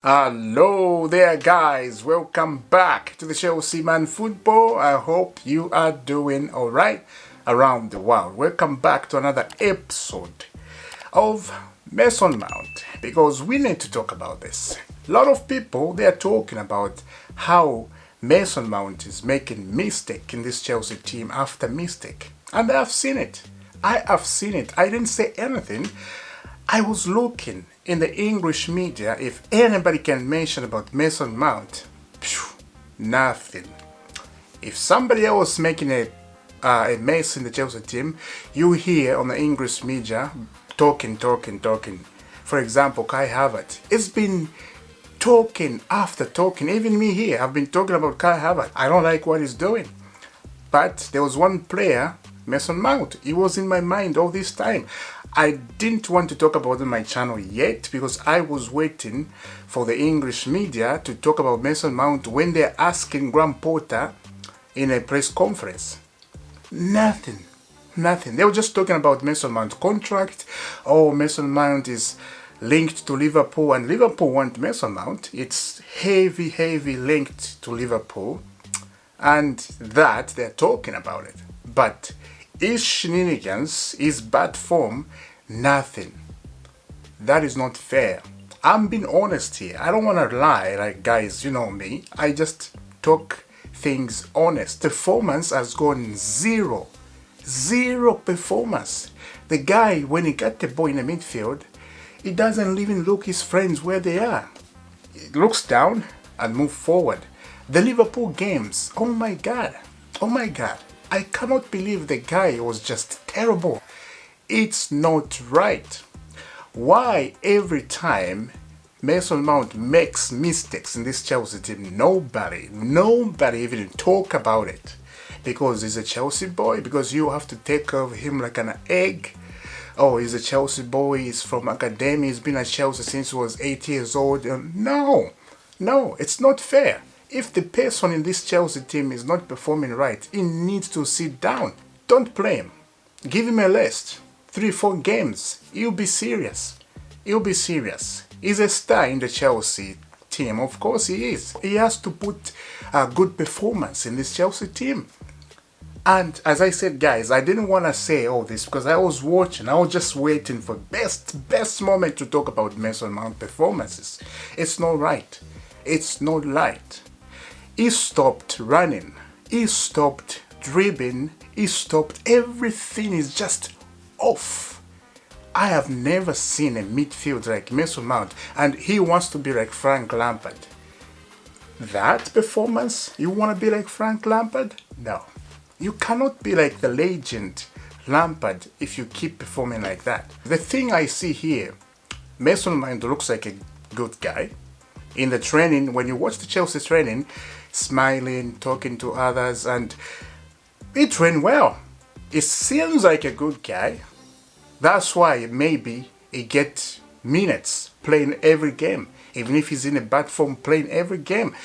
Hello there guys, welcome back to the Chelsea Man Football. I hope you are doing alright around the world. Welcome back to another episode of Mason Mount, because we need to talk about this. A lot of people, they are talking about how Mason Mount is making mistake in this Chelsea team after mistake, and I've seen it. I have seen it. I didn't say anything. I was looking in the English media if anybody can mention about Mason Mount. Nothing. If somebody else making a mess in the Chelsea team, you hear on the English media talking. For example, Kai Havertz. It's been talking after talking. Even me here, I've been talking about Kai Havertz. I don't like what he's doing. But there was one player, Mason Mount. He was in my mind all this time. I didn't want to talk about it on my channel yet because I was waiting for the English media to talk about Mason Mount when they're asking Graham Potter in a press conference. Nothing. They were just talking about Mason Mount contract. Oh, Mason Mount is linked to Liverpool and Liverpool want Mason Mount. It's heavy linked to Liverpool, and that they're talking about it. But his shenanigans, his bad form, nothing. That is not fair. I'm being honest here. I don't want to lie, like guys, you know me. I just talk things honest. Performance has gone zero. Zero performance. The guy, when he got the ball in the midfield, he doesn't even look his friends where they are. He looks down and move forward. The Liverpool games, oh my God. I cannot believe the guy was just terrible. It's not right. Why every time Mason Mount makes mistakes in this Chelsea team, nobody even talk about it? Because he's a Chelsea boy? Because you have to take care of him like an egg? Oh, he's a Chelsea boy, he's from academy, he's been at Chelsea since he was 8 years old. No, it's not fair. If the person in this Chelsea team is not performing right, he needs to sit down. Don't play him. Give him a rest. 3-4 games. He'll be serious. He's a star in the Chelsea team. Of course he is. He has to put a good performance in this Chelsea team. And as I said, guys, I didn't want to say all this because I was watching. I was just waiting for best moment to talk about Mason Mount performances. It's not right. He stopped running, he stopped dribbling, he stopped everything. Is just off. I have never seen a midfield like Mason Mount, and he wants to be like Frank Lampard. That performance, you want to be like Frank Lampard? No. You cannot be like the legend Lampard if you keep performing like that. The thing I see here, Mason Mount looks like a good guy. In the training, when you watch the Chelsea training, smiling, talking to others, and he trained well. He seems like a good guy. That's why maybe he gets minutes playing every game, even if he's in a bad form, playing every game.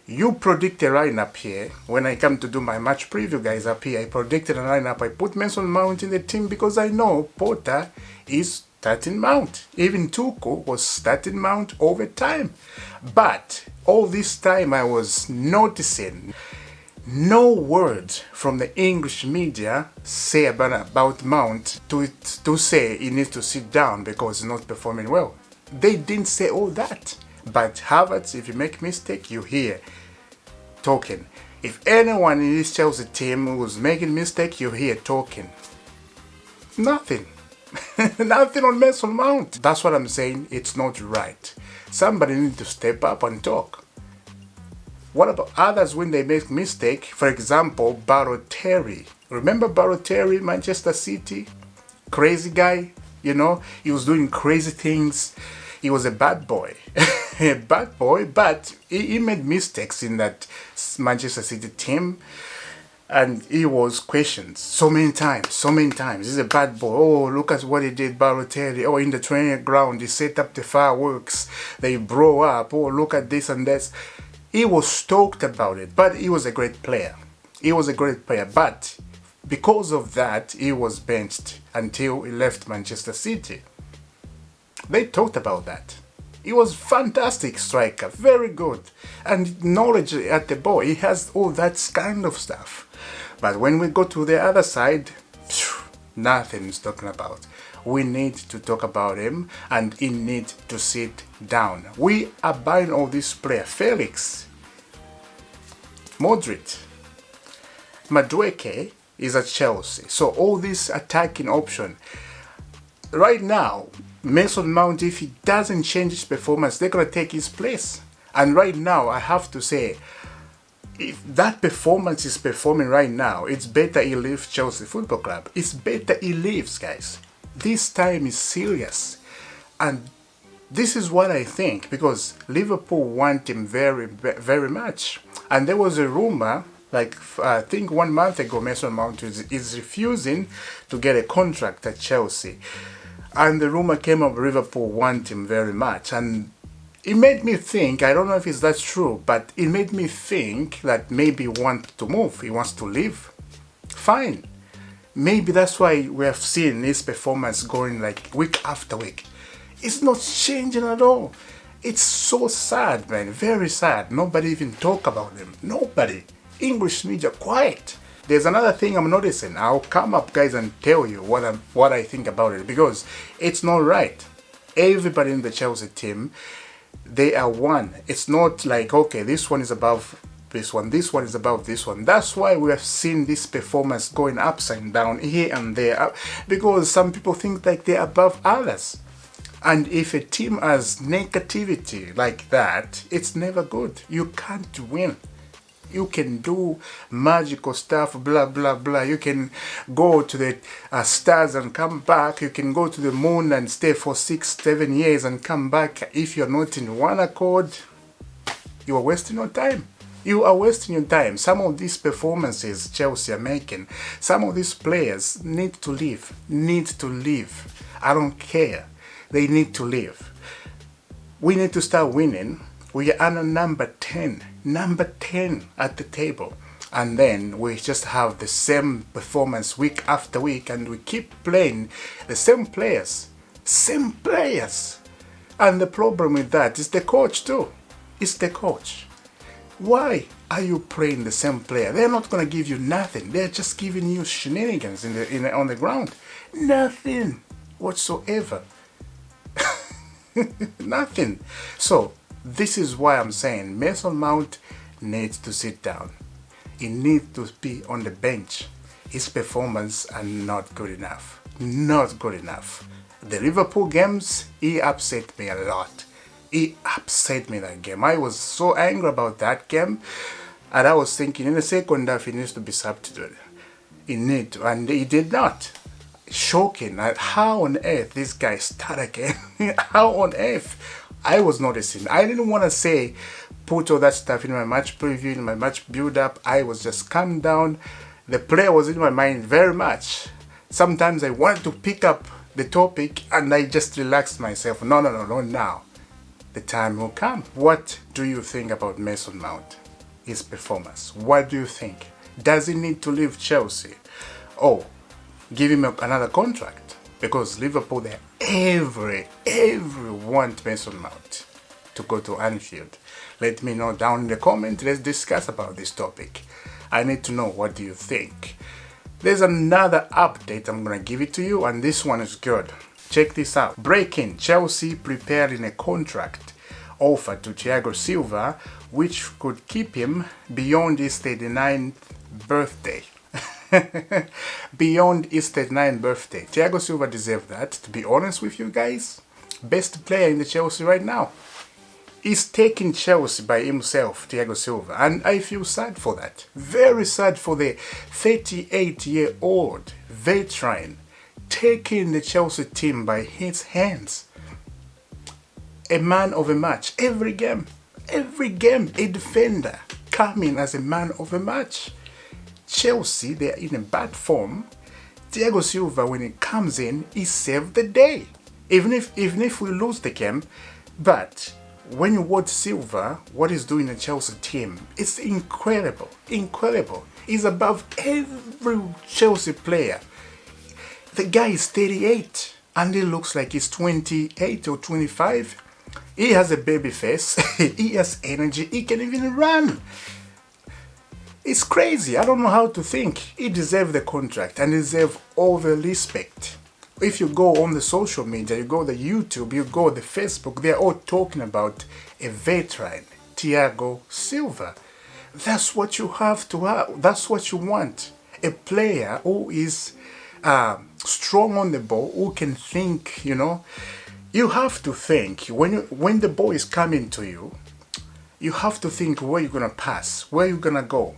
You predict a lineup here. When I come to do my match preview, guys, up here, I predicted a lineup. I put Mason Mount in the team because I know Potter is starting Mount. Even Tuchel was starting Mount over time. But all this time I was noticing no words from the English media say about Mount to say he needs to sit down because he's not performing well. They didn't say all that. But Havertz, if you make mistake, you hear talking. If anyone in this Chelsea team was making mistake, you hear talking. Nothing. Nothing on Mason Mount. That's what I'm saying. It's not right. Somebody needs to step up and talk. What about others when they make mistake? For example, Balotelli. Remember Balotelli, Manchester City? Crazy guy, you know? He was doing crazy things. He was a bad boy. A bad boy, but he made mistakes in that Manchester City team. And he was questioned so many times. He's a bad boy. Oh, look at what he did, Balotelli. Oh, in the training ground, he set up the fireworks. They blow up. Oh, look at this and that. He was talked about it, but he was a great player. But because of that, he was benched until he left Manchester City. They talked about that. He was fantastic striker, very good. And knowledge at the ball, he has all that kind of stuff. But when we go to the other side, nothing is talking about. We need to talk about him and he needs to sit down. We are buying all these players. Felix, Modric, Madueke is at Chelsea. So all this attacking option. Right now, Mason Mount, if he doesn't change his performance, they're going to take his place. And right now, I have to say, if that performance is performing right now, it's better he leaves Chelsea Football Club. It's better he leaves, guys. This time is serious. And this is what I think, because Liverpool want him very, very much. And there was a rumor, like I think 1 month ago, Mason Mount is refusing to get a contract at Chelsea. And the rumor came up Liverpool want him very much. And it made me think, I don't know if it's that true, but it made me think that maybe he wants to move, he wants to leave. Fine. Maybe that's why we have seen his performance going like week after week. It's not changing at all. It's so sad, man. Very sad. Nobody even talk about him. Nobody. English media quiet. There's another thing I'm noticing. I'll come up, guys, and tell you what I think about it, because it's not right. Everybody in the Chelsea team, they are one. It's not like, okay, this one is above this one is above this one. That's why we have seen this performance going upside down here and there, because some people think like they're above others. And if a team has negativity like that, it's never good. You can't win. You can do magical stuff, blah, blah, blah. You can go to the stars and come back. You can go to the moon and stay for 6-7 years and come back. If you're not in one accord, you are wasting your time. You are wasting your time. Some of these performances Chelsea are making, some of these players need to leave. Need to leave. I don't care. They need to leave. We need to start winning. We are under number 10 at the table. And then we just have the same performance week after week, and we keep playing the same players. And the problem with that is the coach too. It's the coach. Why are you playing the same player? They're not going to give you nothing. They're just giving you shenanigans on the ground. Nothing whatsoever. Nothing. So this is why I'm saying Mason Mount needs to sit down. He needs to be on the bench. His performance are not good enough. Not good enough. The Liverpool games, he upset me a lot. He upset me that game. I was so angry about that game. And I was thinking in the second half he needs to be substituted. He need to, and he did not. Shocking. How on earth this guy start again? How on earth? I was noticing. I didn't want to say put all that stuff in my match preview, in my match build up. I was just calm down. The player was in my mind very much. Sometimes I wanted to pick up the topic and I just relaxed myself. No, now. The time will come. What do you think about Mason Mount? His performance. What do you think? Does he need to leave Chelsea? Oh, give him another contract? Because Liverpool, they every want Mason Mount to go to Anfield. Let me know down in the comment. Let's discuss about this topic. I need to know, what do you think? There's another update I'm going to give it to you, and this one is good. Check this out. Breaking: Chelsea preparing a contract offer to Thiago Silva, which could keep him beyond his 39th birthday. Beyond his 39th birthday. Thiago Silva deserves that, to be honest with you guys. Best player in the Chelsea right now. He's taking Chelsea by himself, Thiago Silva, and I feel sad for that. Very sad for the 38-year-old veteran taking the Chelsea team by his hands. A man of a match. Every game, a defender coming as a man of a match. Chelsea, they are in a bad form. Thiago Silva, when he comes in, he saved the day. Even if we lose the game, but when you watch Silva, what he's doing in the Chelsea team, it's incredible. He's above every Chelsea player. The guy is 38 and he looks like he's 28 or 25. He has a baby face. He has energy. He can even run. It's crazy. I don't know how to think. He deserves the contract and deserves all the respect. If you go on the social media, you go to YouTube, you go to Facebook, they're all talking about a veteran, Thiago Silva. That's what you have to have. That's what you want. A player who is strong on the ball, who can think, you know. You have to think. When the ball is coming to you, you have to think where you're going to pass, where you're going to go.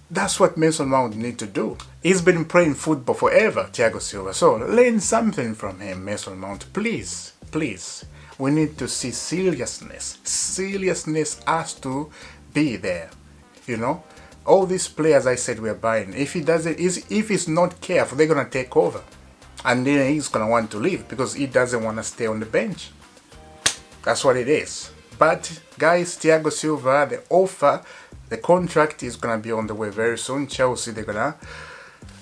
That's what Mason Mount need to do. He's been playing football forever, Thiago Silva. So learn something from him, Mason Mount. Please, please. We need to see seriousness. Seriousness has to be there. You know, all these players I said we're buying. If he's not careful, they're gonna take over, and then he's gonna want to leave because he doesn't want to stay on the bench. That's what it is. But guys, Thiago Silva, the offer. The contract is going to be on the way very soon. Chelsea, they're going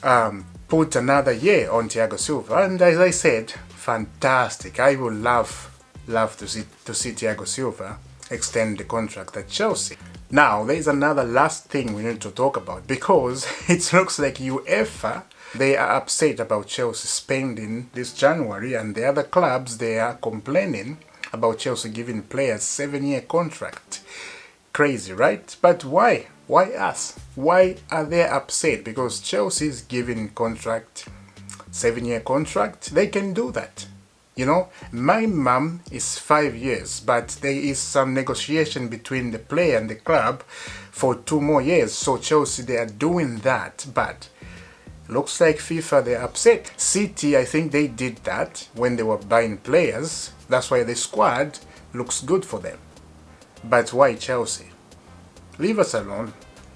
to put another year on Thiago Silva. And as I said, fantastic. I would love to see Thiago Silva extend the contract at Chelsea. Now, there's another last thing we need to talk about, because it looks like UEFA, they are upset about Chelsea spending this January, and the other clubs, they are complaining about Chelsea giving players 7-year contract. Crazy, right? But why? Why us? Why are they upset? Because Chelsea is giving contract, 7-year contract. They can do that. You know, my mum is 5 years, but there is some negotiation between the player and the club for 2 more years. So Chelsea, they are doing that, but looks like FIFA, they're upset. City, I think they did that when they were buying players. That's why the squad looks good for them. But why Chelsea? Leave us alone.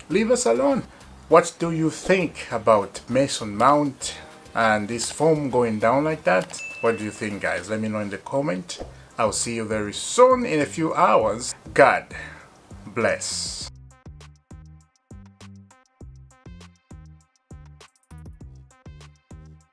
Leave us alone. What do you think about Mason Mount and this form going down like that? What do you think, guys? Let me know in the comment. I'll see you very soon in a few hours. God bless.